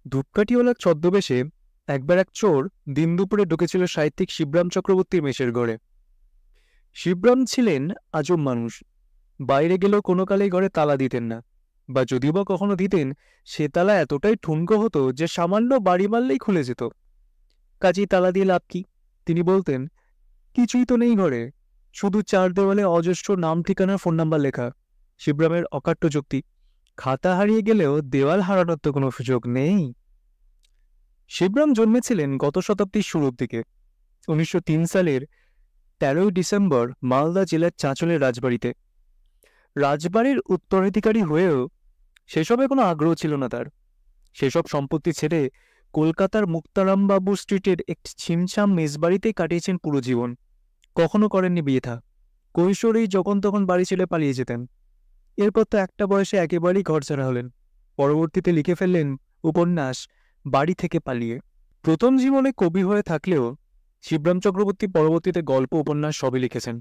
ধূপকাঠিওয়ালার ছদ্মবেশে একবার এক চোর দিন দুপুরে ঢুকেছিল সাহিত্যিক শিবরাম চক্রবর্তীর মেষের ঘরে। শিবরাম ছিলেন আজব মানুষ। বাইরে গেলেও কোনো কালেই ঘরে তালা দিতেন না, বা যদিও বা কখনো দিতেন, সে তালা এতটাই ঠুনকো হতো যে সামান্য বাড়ি মারলেই খুলে যেত। কাজেই তালা দিয়ে লাভ কি? তিনি বলতেন, কিছুই তো নেই ঘরে, শুধু চার দেওয়ালে অজস্র নাম, ঠিকানা, ফোন নাম্বার লেখা। শিবরামের অকাট্য যুক্তি, খাতা হারিয়ে গেলেও দেওয়াল হারানোর তো কোনো সুযোগ নেই। শিবরাম জন্মেছিলেন গত শতাব্দীর শুরুর দিকে, 1903 সালের 13ই ডিসেম্বর মালদা জেলার চাঁচলের রাজবাড়িতে। রাজবাড়ির উত্তরাধিকারী হয়েও সেসবে কোনো আগ্রহ ছিল না তার। সেসব সম্পত্তি ছেড়ে কলকাতার মুক্তারামবাবু স্ট্রিটের একটি ছিমছাম মেজবাড়িতেই কাটিয়েছেন পুরো জীবন। কখনো করেননি বিয়ে থা। কৈশোরেই যখন তখন বাড়ি ছেড়ে পালিয়ে যেতেন। এরপর তো একটা বয়সে একেবারেই ঘরছাড়া হলেন। পরবর্তীতে লিখে ফেললেন উপন্যাস বাড়ি থেকে পালিয়ে। প্রথম জীবনে কবি হয়ে থাকলেও শিবরাম চক্রবর্তী পরবর্তীতে গল্প, উপন্যাস সবই লিখেছেন,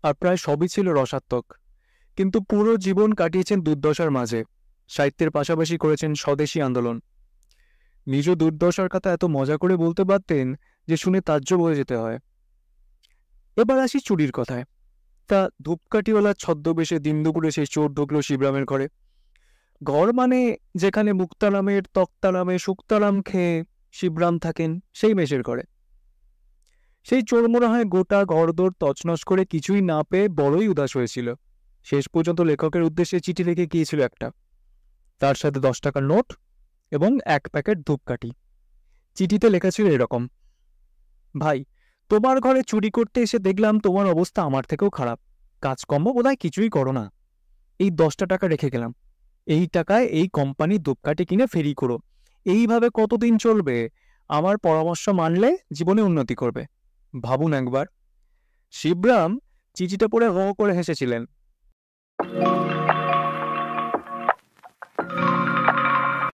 আর প্রায় সবই ছিল রসাত্মক। কিন্তু পুরো জীবন কাটিয়েছেন দুর্দশার মাঝে। সাহিত্যের পাশাপাশি করেছেন স্বদেশী আন্দোলন। নিজ দুর্দশার কথা এত মজা করে বলতে পারতেন যে শুনে তাজ্জব হয়ে যেতে হয়। এবার আসি চুরির কথায়। তা ধূপকাঠিওয়ালার ছদ্মবেশে দিন দুপুরে সেই চোর ঢুকলো শিবরামের ঘরে। ঘর মানে যেখানে মুক্তারামের তক্তারামে সুক্তারাম খেয়ে শিবরাম থাকেন, সেই মেষের ঘরে। সেই চোর মনে হয় গোটা ঘরদোর তছনছ করে কিছুই না পেয়ে বড়ই উদাস হয়েছিল। শেষ পর্যন্ত লেখকের উদ্দেশ্যে চিঠি লিখে গিয়েছিল একটা, তার সাথে 10 টাকার নোট এবং 1 প্যাকেট ধূপকাঠি। চিঠিতে লেখা ছিল এরকম: ভাই, তোমার ঘরে চুরি করতে এসে দেখলাম তোমার অবস্থা আমার থেকেও খারাপ। কাজকর্ম বোধহয় কিছুই করো না। এই 10টা টাকা রেখে গেলাম। এই টাকায় এই কোম্পানির ধূপকাঠি কিনে ফেরি করো। এইভাবে কতদিন চলবে? আমার পরামর্শ মানলে জীবনে উন্নতি করবে। ভাবুন একবার। শিবরাম চিঠিটা পড়ে হো করে হেসেছিলেন।